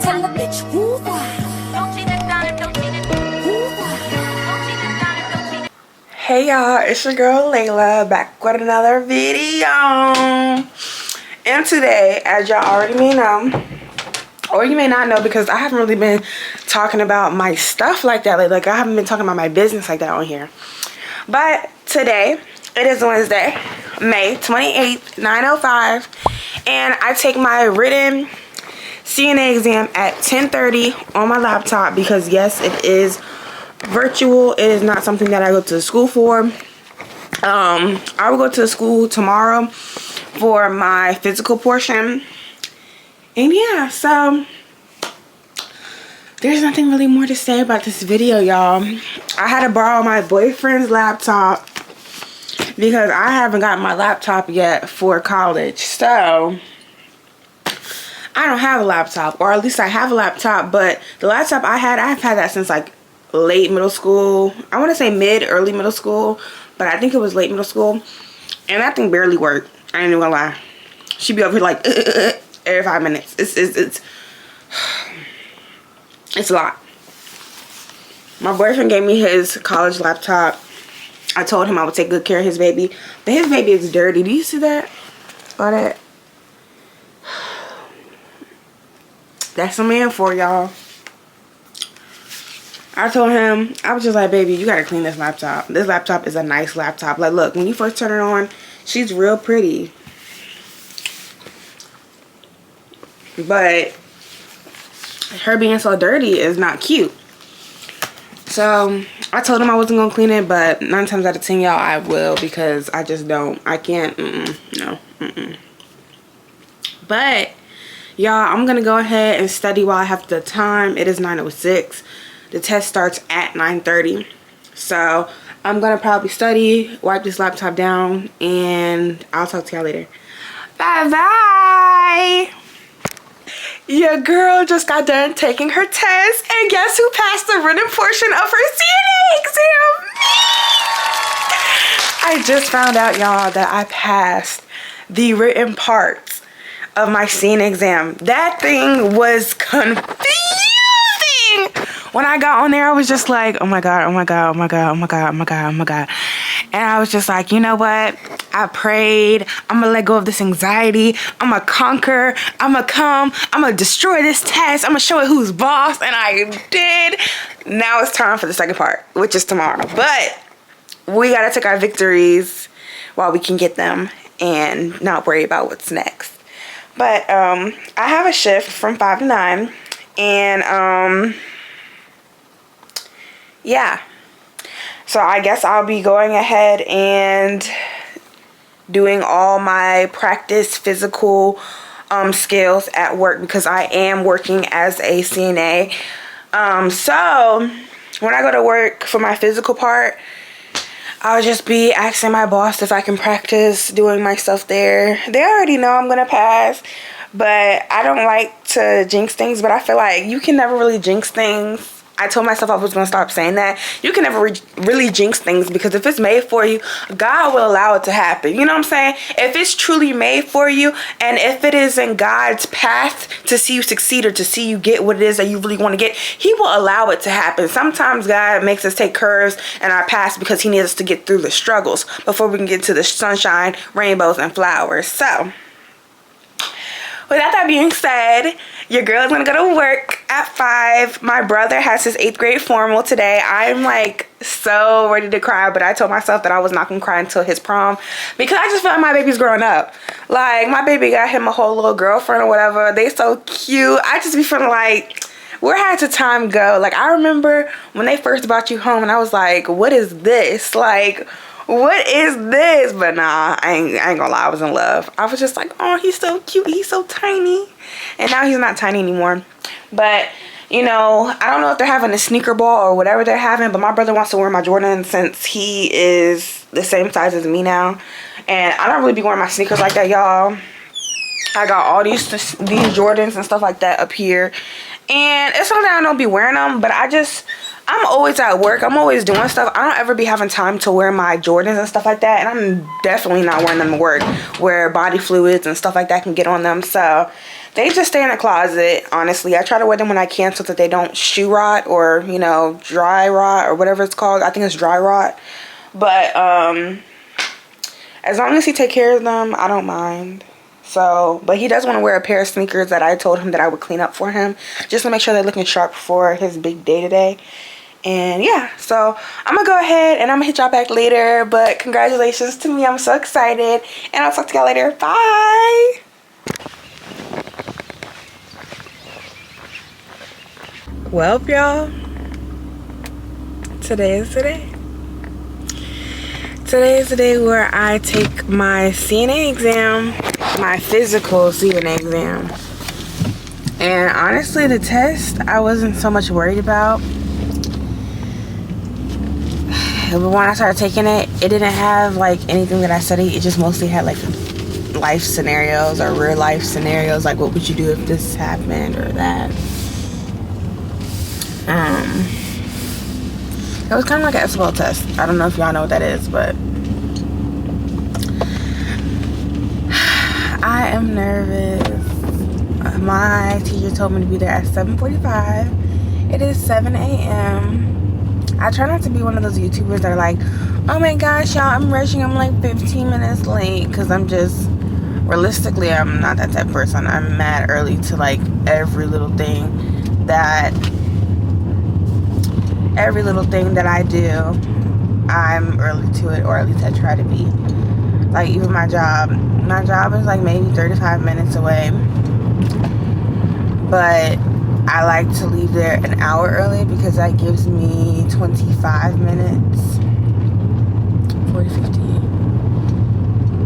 tell a bitch who Hey y'all, it's your girl Layla back with another video. And today, as y'all already may know, or you may not know because I haven't really been talking about my stuff like that. Like I haven't been talking about my business like that on here. But today, it is Wednesday, May 28th, 9:05, and I take my written CNA exam at 10:30 on my laptop because yes, it is virtual. It is not something that I go to school for. I will go to school tomorrow for my physical portion. And yeah, so there's nothing really more to say about this video, y'all. I had to borrow my boyfriend's laptop because I haven't got my laptop yet for college. So I don't have a laptop, or at least I have a laptop, but the laptop I've had that since like late middle school. I want to say early middle school, but I think it was late middle school. And that thing barely worked. I ain't even gonna lie. She'd be over here like every 5 minutes. It's a lot. My boyfriend gave me his college laptop. I told him I would take good care of his baby, but his baby is dirty. Do you see that? All that. That's a man for y'all. I told him, I was just like, baby, you gotta clean this laptop. This laptop is a nice laptop. Like, look, when you first turn it on, she's real pretty. But her being so dirty is not cute. So I told him I wasn't gonna clean it, but 9 times out of 10, y'all, I will, because I just don't. I can't. No. But y'all, I'm gonna go ahead and study while I have the time. It is 9:06. The test starts at 9:30. So I'm gonna probably study, wipe this laptop down, and I'll talk to y'all later. Bye bye. Your girl just got done taking her test, and guess who passed the written portion of her CNA exam? I just found out, y'all, that I passed the written parts of my CNA exam. That thing was confusing. When I got on there, I was just like, oh my God, oh my God, oh my God, oh my God, oh my God, oh my God. And I was just like, you know what? I prayed. I'm gonna let go of this anxiety. I'm gonna conquer. I'm gonna come. I'm gonna destroy this test. I'm gonna show it who's boss. And I did. Now it's time for the second part, which is tomorrow. But we gotta take our victories while we can get them and not worry about what's next. But I have a shift from 5 to 9. And yeah, so I guess I'll be going ahead and doing all my practice physical skills at work because I am working as a CNA. So when I go to work for my physical part, I'll just be asking my boss if I can practice doing my stuff there. They already know I'm gonna pass, but I don't like to jinx things, but I feel like you can never really jinx things. I told myself I was going to stop saying that. You can never really jinx things, because if it's made for you, God will allow it to happen. You know what I'm saying? If it's truly made for you, and if it is in God's path to see you succeed or to see you get what it is that you really want to get, He will allow it to happen. Sometimes God makes us take curves in our past because He needs us to get through the struggles before we can get to the sunshine, rainbows, and flowers. So without that being said, your girl is going to go to work at 5. My brother has his 8th grade formal today. I'm like so ready to cry, but I told myself that I was not going to cry until his prom because I just feel like my baby's growing up. Like, my baby got him a whole little girlfriend or whatever. They so cute. I just be feeling like, where has the time go? Like, I remember when they first brought you home and I was like, what is this? Like, what is this? But nah, I ain't gonna lie, I was in love. I was just like, oh, he's so cute, he's so tiny. And now he's not tiny anymore. But you know, I don't know if they're having a sneaker ball or whatever they're having, but my brother wants to wear my Jordans since he is the same size as me now. And I don't really be wearing my sneakers like that, y'all. I got all these Jordans and stuff like that up here. And it's not that I don't be wearing them, but I'm always at work. I'm always doing stuff. I don't ever be having time to wear my Jordans and stuff like that. And I'm definitely not wearing them to work where body fluids and stuff like that can get on them. So They just stay in the closet, honestly. I try to wear them when I can so that they don't shoe rot or, you know, dry rot or whatever it's called. I think it's dry rot. But as long as he take care of them, I don't mind. So, but he does want to wear a pair of sneakers that I told him that I would clean up for him, just to make sure they're looking sharp for his big day today. And yeah, so I'm gonna go ahead and I'm gonna hit y'all back later. But congratulations to me, I'm so excited, and I'll talk to y'all later. Bye. Well, y'all, today is the day. Today is the day where I take my CNA exam, my physical CNA exam. And honestly, the test I wasn't so much worried about. But when I started taking it, it didn't have like anything that I studied. It just mostly had like life scenarios or real life scenarios, like what would you do if this happened or that. It was kind of like an SWL test. I don't know if y'all know what that is, but I am nervous. My teacher told me to be there at 7:45. It is 7 a.m. I try not to be one of those YouTubers that are like, oh my gosh, y'all, I'm rushing. I'm like 15 minutes late, because I'm just, realistically, I'm not that type of person. I'm mad early to like every little thing that I do. I'm early to it, or at least I try to be. Like even my job is like maybe 35 minutes away, but I like to leave there an hour early because that gives me 25 minutes 40 50.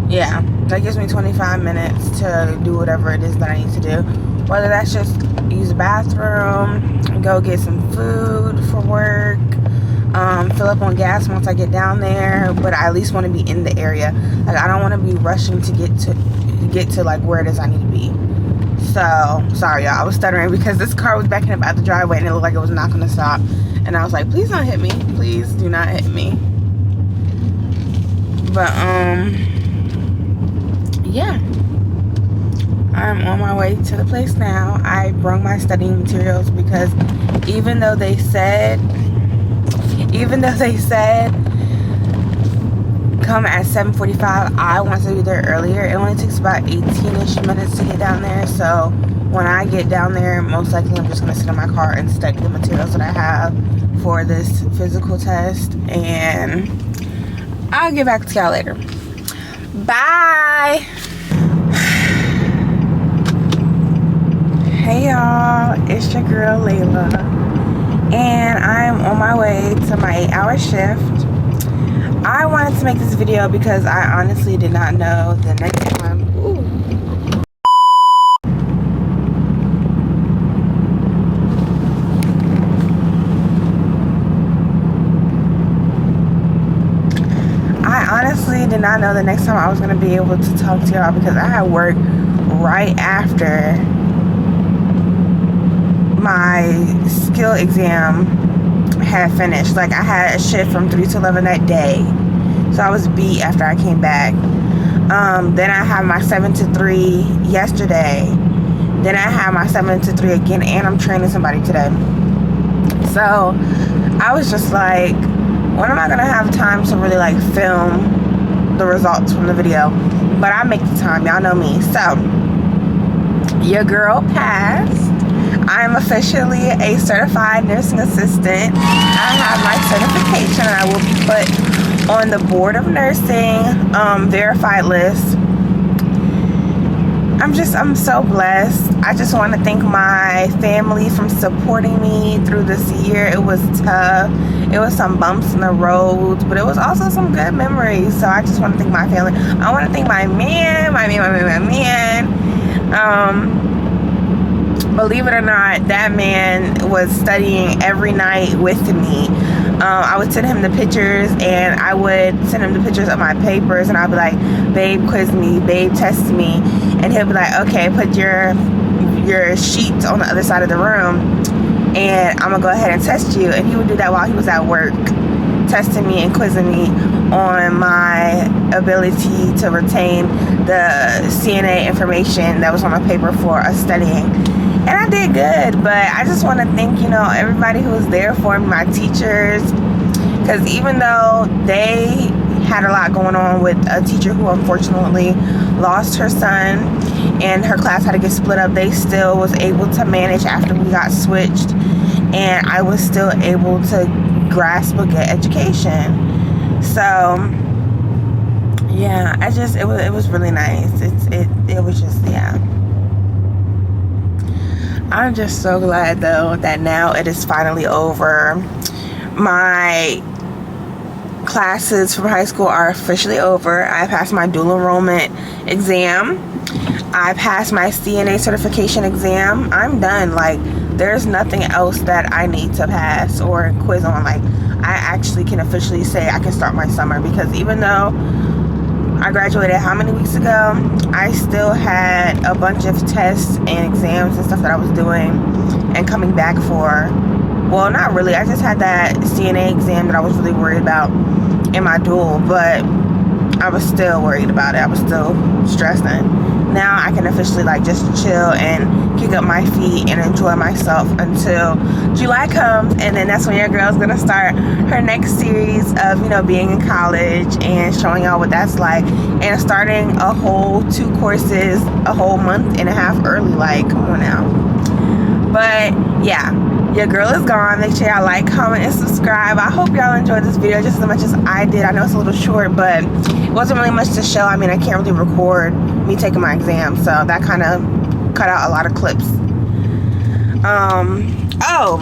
Yeah, that gives me 25 minutes to do whatever it is that I need to do, whether that's just use the bathroom, go get some food for work, fill up on gas once I get down there. But I at least want to be in the area. Like I don't want to be rushing to get to like where it is I need to be. So sorry y'all, I was stuttering because this car was backing up out the driveway and it looked like it was not going to stop, and I was like, please don't hit me, please do not hit me. But yeah, I'm on my way to the place now. I brought my studying materials because even though they said come at 7:45, I want to be there earlier. It only takes about 18-ish minutes to get down there. So when I get down there, most likely I'm just going to sit in my car and study the materials that I have for this physical test, and I'll get back to y'all later. Bye. Hey y'all, it's your girl Laila, and I'm on my way to my 8-hour shift. I wanted to make this video because I honestly did not know the next time. Ooh. I honestly did not know the next time I was going to be able to talk to y'all, because I had work right after my skill exam had finished. Like I had a shift from 3 to 11 that day, so I was beat after I came back. Then I had my 7 to 3 yesterday, then I had my 7 to 3 again, and I'm training somebody today. So I was just like, when am I gonna have time to really like film the results from the video? But I make the time, y'all know me. So your girl passed. I am officially a certified nursing assistant. I have my certification, and I will be put on the Board of Nursing verified list. I'm so blessed. I just want to thank my family for supporting me through this year. It was tough. It was some bumps in the road, but it was also some good memories. So I just want to thank my family. I want to thank my man. Believe it or not, that man was studying every night with me. I would send him the pictures, and I would send him the pictures of my papers, and I'd be like, babe, quiz me, babe, test me. And he'll be like, okay, put your sheets on the other side of the room, and I'm gonna go ahead and test you. And he would do that while he was at work testing me and quizzing me on my ability to retain the CNA information that was on my paper for us studying. And I did good, but I just want to thank, everybody who was there for me, my teachers, because even though they had a lot going on with a teacher who unfortunately lost her son and her class had to get split up, they still was able to manage after we got switched, and I was still able to grasp a good education. So yeah, it was really nice. It was just, yeah. I'm just so glad though that now it is finally over. My classes from high school are officially over. I passed my dual enrollment exam. I passed my CNA certification exam. I'm done. Like, there's nothing else that I need to pass or quiz on. Like, I actually can officially say I can start my summer, because even though I graduated how many weeks ago, I still had a bunch of tests and exams and stuff that I was doing and coming back for. Well, not really. I just had that CNA exam that I was really worried about in my dual, but I was still worried about it. I was still stressing. Now I can officially just chill and kick up my feet and enjoy myself until July comes, and then that's when your girl's gonna start her next series of being in college and showing y'all what that's like, and starting a whole 2 courses a whole month and a half early. Like, come on now. But yeah, your girl is gone. Make sure y'all like, comment, and subscribe. I hope y'all enjoyed this video just as much as I did. I know it's a little short, but it wasn't really much to show. I mean, I can't really record me taking my exam, so that kind of cut out a lot of clips. Oh,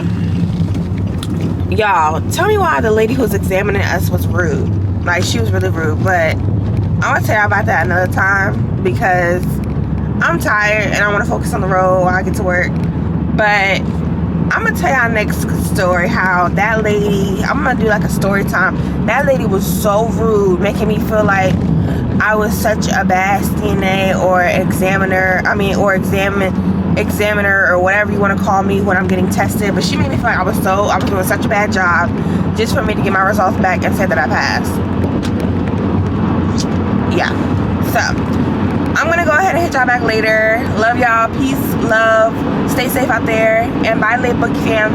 y'all, tell me why the lady who was examining us was rude. Like, she was really rude, but I'm gonna tell y'all about that another time, because I'm tired and I want to focus on the road while I get to work. But I'm gonna tell y'all next story how that lady, I'm gonna do like a story time. That lady was so rude, making me feel like I was such a bad CNA or examiner, examiner or whatever you want to call me when I'm getting tested. But she made me feel like I was doing such a bad job just for me to get my results back and say that I passed. Yeah. So I'm gonna go ahead and hit y'all back later. Love y'all. Peace, love, stay safe out there, and bye, Laila Book fam.